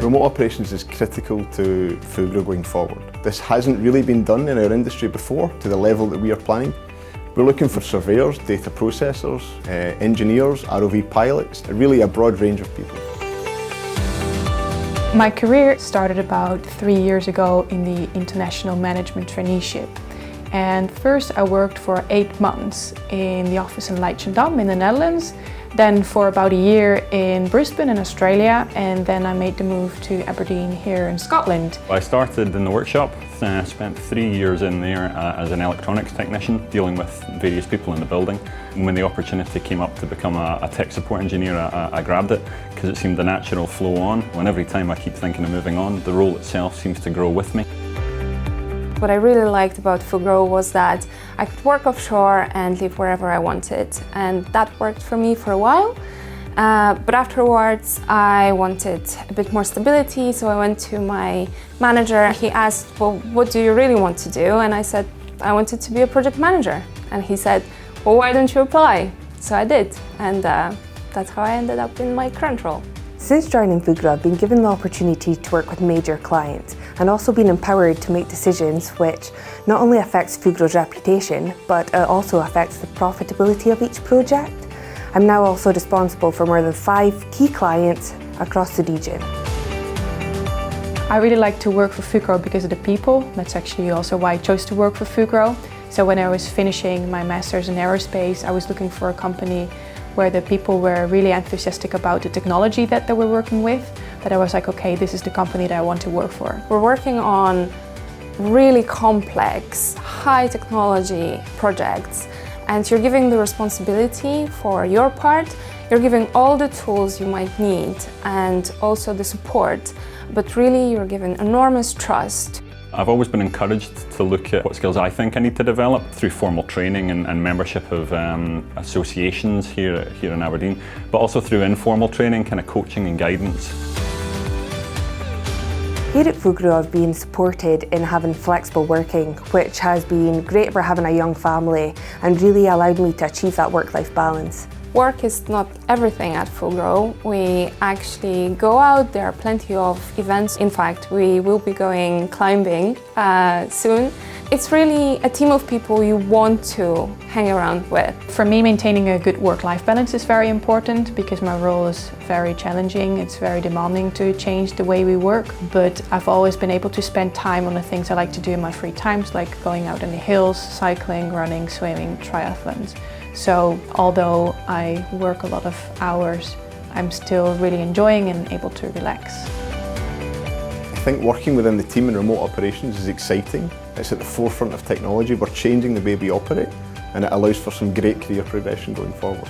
Remote operations is critical to Fugro going forward. This hasn't really been done in our industry before to the level that we are planning. We're looking for surveyors, data processors, engineers, ROV pilots, really a broad range of people. My career started about 3 years ago in the international management traineeship. And first I worked for 8 months in the office in Leidschendam in the Netherlands, then for about a year in Brisbane in Australia, and then I made the move to Aberdeen here in Scotland. I started in the workshop, spent 3 years in there as an electronics technician, dealing with various people in the building. And when the opportunity came up to become a tech support engineer, I grabbed it because it seemed a natural flow on. And every time I keep thinking of moving on, the role itself seems to grow with me. What I really liked about Fugro was that I could work offshore and live wherever I wanted, and that worked for me for a while. But afterwards I wanted a bit more stability, so I went to my manager. He asked, well, what do you really want to do? And I said, I wanted to be a project manager. And he said, well, why don't you apply? So I did, and that's how I ended up in my current role. Since joining Fugro, I've been given the opportunity to work with major clients and also been empowered to make decisions which not only affects Fugro's reputation, but it also affects the profitability of each project. I'm now also responsible for more than 5 key clients across the region. I really like to work for Fugro because of the people. That's actually also why I chose to work for Fugro. So when I was finishing my master's in aerospace, I was looking for a company where the people were really enthusiastic about the technology that they were working with, that I was like, okay, this is the company that I want to work for. We're working on really complex, high technology projects, and you're giving the responsibility for your part. You're giving all the tools you might need and also the support, but really you're given enormous trust. I've always been encouraged to look at what skills I think I need to develop through formal training and membership of associations here in Aberdeen, but also through informal training, kind of coaching and guidance. Here at Fugro, I've been supported in having flexible working, which has been great for having a young family and really allowed me to achieve that work-life balance. Work is not everything at Fugro. We actually go out, there are plenty of events. In fact, we will be going climbing soon. It's really a team of people you want to hang around with. For me, maintaining a good work-life balance is very important because my role is very challenging. It's very demanding to change the way we work, but I've always been able to spend time on the things I like to do in my free times, like going out in the hills, cycling, running, swimming, triathlons. So although I work a lot of hours, I'm still really enjoying and able to relax. I think working within the team in remote operations is exciting. It's at the forefront of technology. We're changing the way we operate, and it allows for some great career progression going forward.